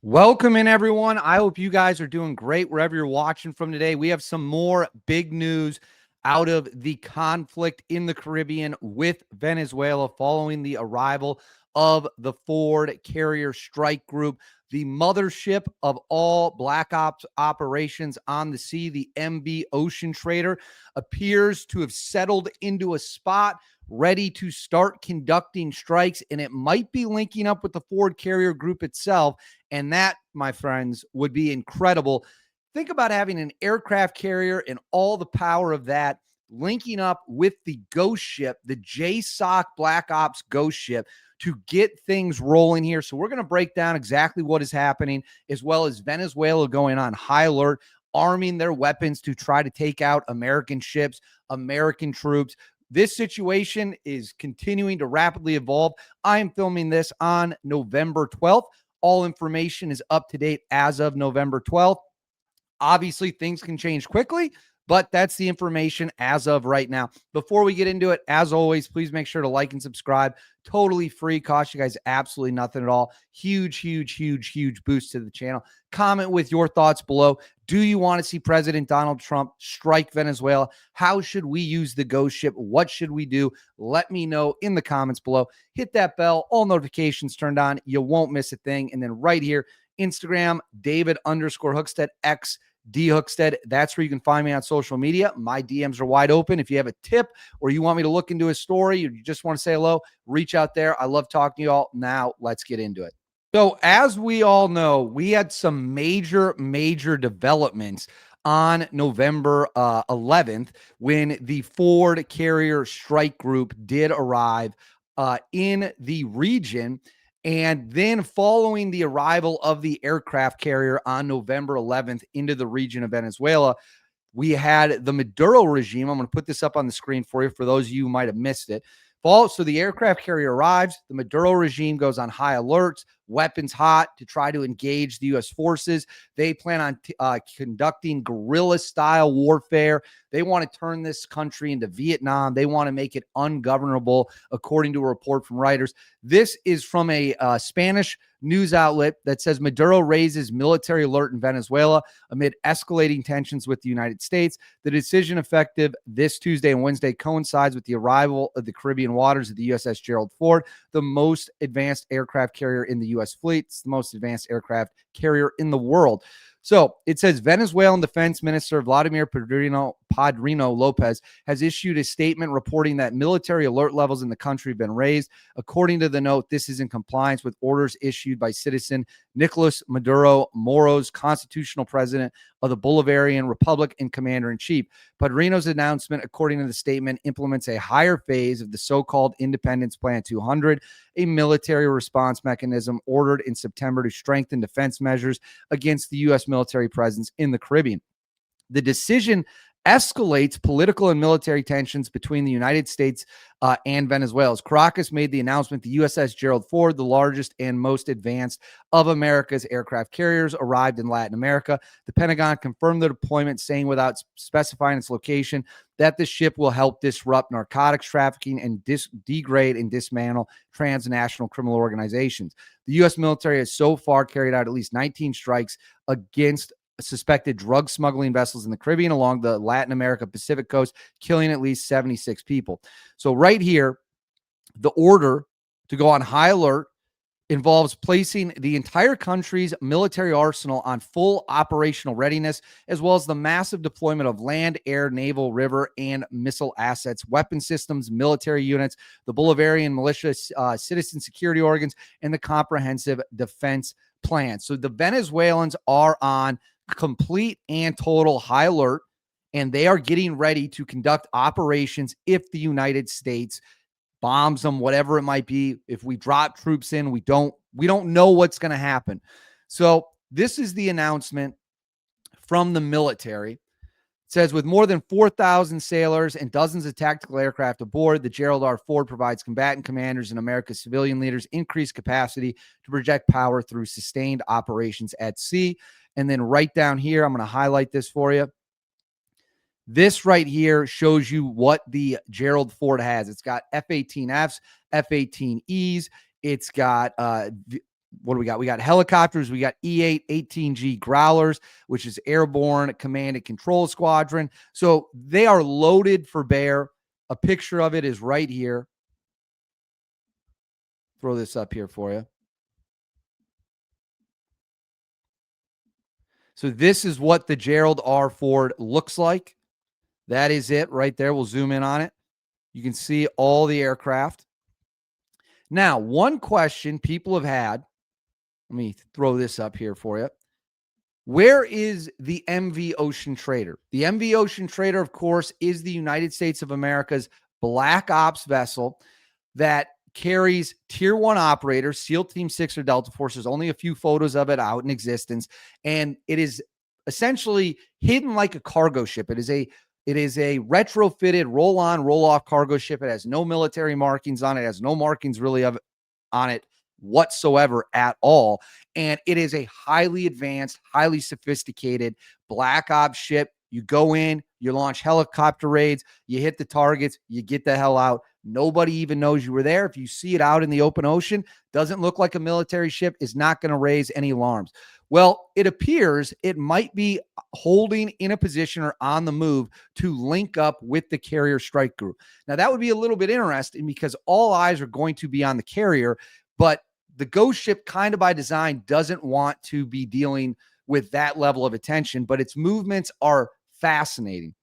Welcome in, everyone. I hope you guys are doing great wherever you're watching from today. We have some more big news out of the conflict in the Caribbean with Venezuela following the arrival of the Ford Carrier Strike Group, the mothership of all Black Ops operations on the sea. The MB Ocean Trader appears to have settled into a spot ready to start conducting strikes, and it might be linking up with the Ford Carrier Group itself. And that, my friends, would be incredible. Think about having an aircraft carrier and all the power of that linking up with the ghost ship, the JSOC Black Ops ghost ship, to get things rolling here. So we're going to break down exactly what is happening, as well as Venezuela going on high alert, arming their weapons to try to take out American ships, American troops. This situation is continuing to rapidly evolve. I am filming this on November 12th. All information is up to date as of November 12th. Obviously, things can change quickly, but that's the information as of right now. Before we get into it, as always, please make sure to like and subscribe. Totally free, cost you guys absolutely nothing at all. Huge boost to the channel. Comment with your thoughts below. Do you want to see President Donald Trump strike Venezuela? How should we use the ghost ship? What should we do? Let me know in the comments below. Hit that bell, all notifications turned on. You won't miss a thing. And then right here, Instagram, David_Hookstead, X, D Hookstead. That's where you can find me on social media. My DMs are wide open. If you have a tip or you want me to look into a story, or you just want to say hello, reach out there. I love talking to you all. Now let's get into it. So as we all know, we had some major developments on November 11th when the Ford Carrier Strike Group did arrive in the region. And then following the arrival of the aircraft carrier on November 11th into the region of Venezuela, we had the Maduro regime. I'm going to put this up on the screen for you for those of you who might have missed it. So the aircraft carrier arrives. The Maduro regime goes on high alert, weapons hot to try to engage the U.S. forces. They plan on conducting guerrilla-style warfare. They want to turn this country into Vietnam. They want to make it ungovernable, according to a report from Reuters. This is from a Spanish news outlet that says Maduro raises military alert in Venezuela amid escalating tensions with the United States. The decision, effective this Tuesday and Wednesday, coincides with the arrival of the Caribbean waters of the USS Gerald Ford, the most advanced aircraft carrier in the U.S. fleet. It's the most advanced aircraft carrier in the world. So it says Venezuelan Defense Minister Vladimir Padrino Lopez has issued a statement reporting that military alert levels in the country have been raised. According to the note, this is in compliance with orders issued by citizen Nicolas Maduro Moro's constitutional president of the Bolivarian Republic and commander-in-chief. Padrino's announcement, according to the statement, implements a higher phase of the so-called Independence Plan 200, a military response mechanism ordered in September to strengthen defense measures against the U.S. military presence in the Caribbean. The decision escalates political and military tensions between the United States and Venezuela. As Caracas made the announcement, the USS Gerald Ford, the largest and most advanced of America's aircraft carriers, arrived in Latin America. The Pentagon confirmed the deployment, saying without specifying its location that the ship will help disrupt narcotics trafficking and degrade and dismantle transnational criminal organizations. The U.S. military has so far carried out at least 19 strikes against suspected drug smuggling vessels in the Caribbean along the Latin America Pacific coast, killing at least 76 people. So right here, the order to go on high alert involves placing the entire country's military arsenal on full operational readiness, as well as the massive deployment of land, air, naval, river, and missile assets, weapon systems, military units, the Bolivarian militia, citizen security organs, and the comprehensive defense plan. So the Venezuelans are on complete and total high alert, and they are getting ready to conduct operations if the United States bombs them, whatever it might be. If we drop troops in, we don't know what's going to happen. So this is the announcement from the military. It says, with more than 4,000 sailors and dozens of tactical aircraft aboard, the Gerald R. Ford provides combatant commanders and America's civilian leaders increased capacity to project power through sustained operations at sea. And then right down here, I'm going to highlight this for you. This right here shows you what the Gerald Ford has. It's got F-18Fs, F-18Es. It's got what do we got? We got helicopters. We got E-8 18G Growlers, which is airborne command and control squadron. So they are loaded for bear. A picture of it is right here. Throw this up here for you. So this is what the Gerald R. Ford looks like. That is it right there. We'll zoom in on it. You can see all the aircraft. Now, one question people have had, let me throw this up here for you. Where is the MV Ocean Trader? The MV Ocean Trader, of course, is the United States of America's Black Ops vessel that carries Tier 1 operators, SEAL Team 6 or Delta Force. There's only a few photos of it out in existence, and it is essentially hidden like a cargo ship. It is a retrofitted roll-on, roll-off cargo ship. It has no military markings on it. It has no markings really on it whatsoever at all. And it is a highly advanced, highly sophisticated Black Ops ship. You go in, you launch helicopter raids, you hit the targets, you get the hell out. Nobody even knows you were there. If you see it out in the open ocean, doesn't look like a military ship, is not going to raise any alarms. Well, it appears it might be holding in a position or on the move to link up with the carrier strike group. Now, that would be a little bit interesting because all eyes are going to be on the carrier, but the ghost ship kind of by design doesn't want to be dealing with that level of attention, but its movements are fascinating.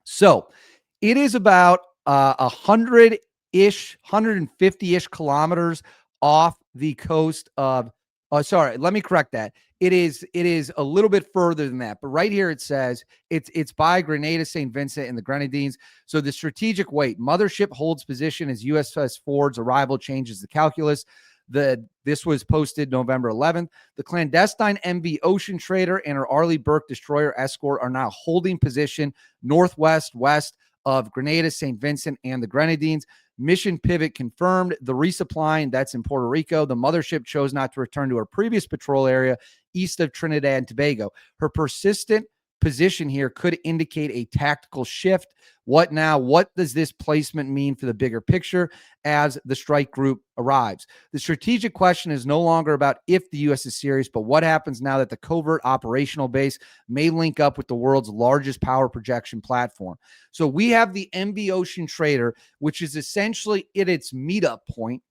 So it is about 100-ish, 150-ish kilometers off the coast of, sorry, let me correct that. It is a little bit further than that, but right here it says it's by Grenada, St. Vincent, and the Grenadines. So the strategic weight, mothership holds position as USS Ford's arrival changes the calculus. This was posted November 11th. The clandestine MV Ocean Trader and her Arleigh Burke destroyer escort are now holding position west of Grenada, St. Vincent, and the Grenadines. Mission pivot confirmed. The resupplying, that's in Puerto Rico. The mothership chose not to return to her previous patrol area east of Trinidad and Tobago. Her persistent position here could indicate a tactical shift. What now? What does this placement mean for the bigger picture as the strike group arrives? The strategic question is no longer about if the U.S. is serious, but what happens now that the covert operational base may link up with the world's largest power projection platform. So we have the MV Ocean Trader, which is essentially at its meetup point.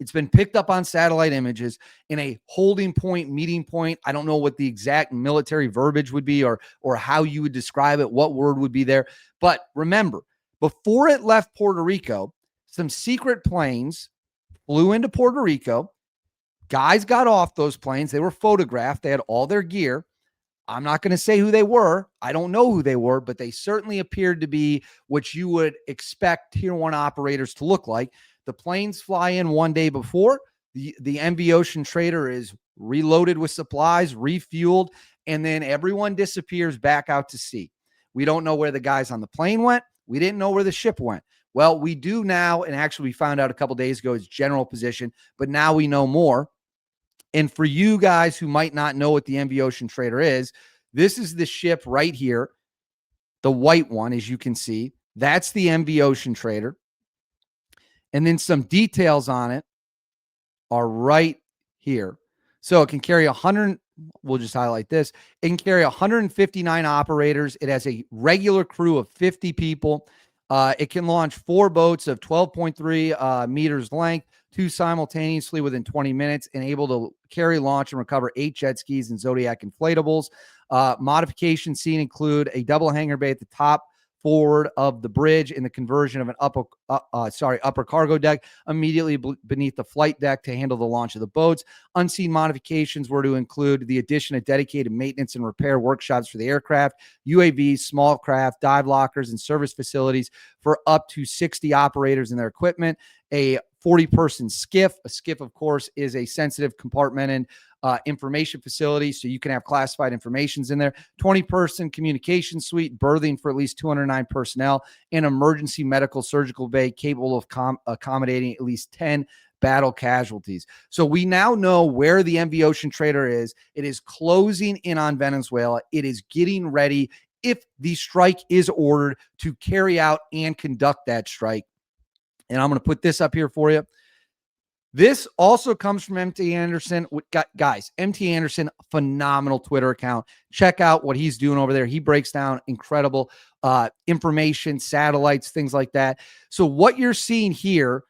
It's been picked up on satellite images in a holding point, meeting point. I don't know what the exact military verbiage would be or how you would describe it, what word would be there. But remember, before it left Puerto Rico, some secret planes flew into Puerto Rico. Guys got off those planes. They were photographed. They had all their gear. I'm not going to say who they were. I don't know who they were, but they certainly appeared to be what you would expect Tier 1 operators to look like. The planes fly in one day before. The MV Ocean Trader is reloaded with supplies, refueled, and then everyone disappears back out to sea. We don't know where the guys on the plane went. We didn't know where the ship went. Well, we do now, and actually we found out a couple days ago its general position, but now we know more. And for you guys who might not know what the MV Ocean Trader is, this is the ship right here, the white one, as you can see. That's the MV Ocean Trader. And then some details on it are right here. So it can carry 100, we'll just highlight this. It can carry 159 operators. It has a regular crew of 50 people. It can launch 4 boats of 12.3 meters length, 2 simultaneously within 20 minutes, and able to carry, launch, and recover 8 jet skis and Zodiac inflatables. Modifications seen include a double hangar bay at the top forward of the bridge and the conversion of an upper cargo deck immediately beneath the flight deck to handle the launch of the boats. Unseen modifications were to include the addition of dedicated maintenance and repair workshops for the aircraft, UAVs, small craft, dive lockers, and service facilities for up to 60 operators and their equipment. A 40-person skiff. A skiff, of course, is a sensitive compartmented information facility, so you can have classified informations in there. 20-person communication suite, berthing for at least 209 personnel, and emergency medical surgical bay capable of accommodating at least 10 battle casualties. So we now know where the MV Ocean Trader is. It is closing in on Venezuela. It is getting ready, if the strike is ordered, to carry out and conduct that strike. And I'm going to put this up here for you. This also comes from MT Anderson. Guys, MT Anderson, phenomenal Twitter account. Check out what he's doing over there. He breaks down incredible information, satellites, things like that. So what you're seeing here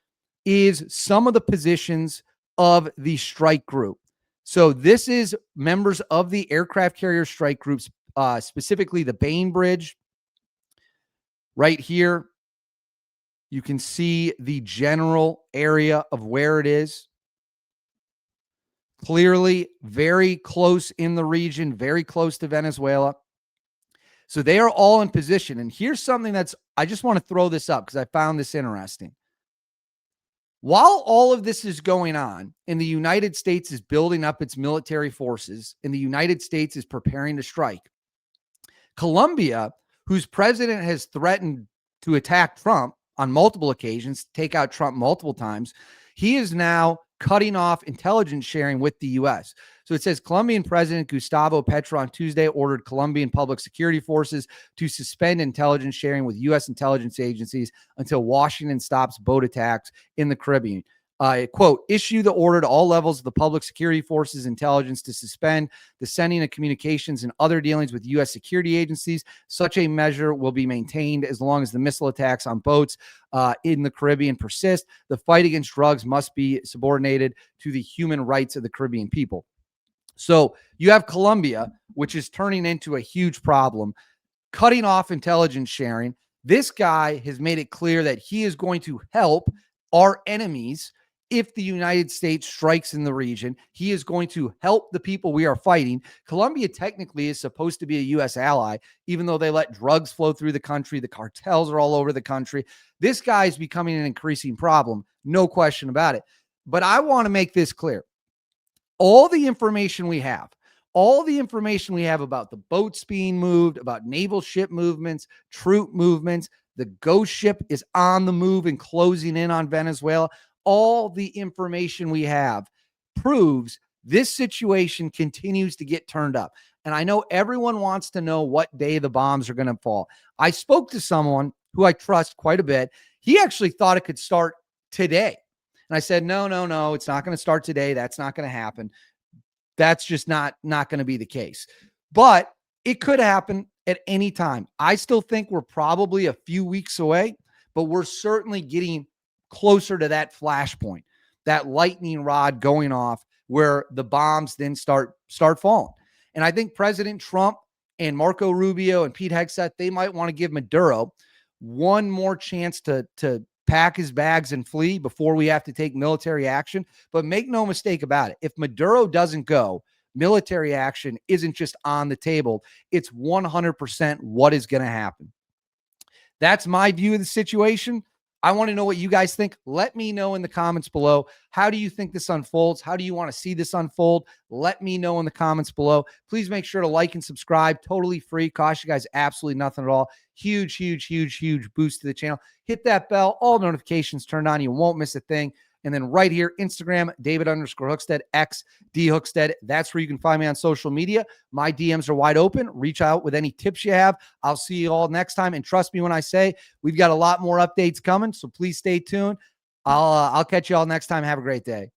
is some of the positions of the strike group. So this is members of the aircraft carrier strike groups, specifically the Bainbridge. Right here, you can see the general area of where it is. Clearly very close in the region, very close to Venezuela. So they are all in position. And here's something I just want to throw this up because I found this interesting. While all of this is going on and the United States is building up its military forces and the United States is preparing to strike, Colombia, whose president has threatened to attack Trump on multiple occasions, take out Trump multiple times, he is now cutting off intelligence sharing with the U.S. So it says Colombian President Gustavo Petro on Tuesday ordered Colombian public security forces to suspend intelligence sharing with U.S. intelligence agencies until Washington stops boat attacks in the Caribbean. Quote, issue the order to all levels of the public security forces intelligence to suspend the sending of communications and other dealings with U.S. security agencies. Such a measure will be maintained as long as the missile attacks on boats in the Caribbean persist. The fight against drugs must be subordinated to the human rights of the Caribbean people. So you have Colombia, which is turning into a huge problem, cutting off intelligence sharing. This guy has made it clear that he is going to help our enemies. If the United States strikes in the region, he is going to help the people we are fighting. Colombia technically is supposed to be a U.S. ally, even though they let drugs flow through the country. The cartels are all over the country. This guy is becoming an increasing problem, no question about it. But I want to make this clear. All the information we have about the boats being moved, about naval ship movements, troop movements, the ghost ship is on the move and closing in on Venezuela. All the information we have proves this situation continues to get turned up. And I know everyone wants to know what day the bombs are going to fall. I spoke to someone who I trust quite a bit. He actually thought it could start today. And I said, no, it's not going to start today. That's not going to happen. That's just not going to be the case. But it could happen at any time. I still think we're probably a few weeks away, but we're certainly getting closer to that flashpoint, that lightning rod going off where the bombs then start falling. And I think President Trump and Marco Rubio and Pete Hegseth, they might want to give Maduro one more chance to pack his bags and flee before we have to take military action. But make no mistake about it. If Maduro doesn't go, military action isn't just on the table. It's 100% what is going to happen. That's my view of the situation. I want to know what you guys think. Let me know in the comments below. How do you think this unfolds? How do you want to see this unfold? Let me know in the comments below. Please make sure to like and subscribe. Totally free. Cost you guys absolutely nothing at all. Huge boost to the channel. Hit that bell. All notifications turned on. You won't miss a thing. And then right here, Instagram, David_Hookstead, X, D Hookstead. That's where you can find me on social media. My DMs are wide open. Reach out with any tips you have. I'll see you all next time. And trust me when I say we've got a lot more updates coming, so please stay tuned. I'll catch you all next time. Have a great day.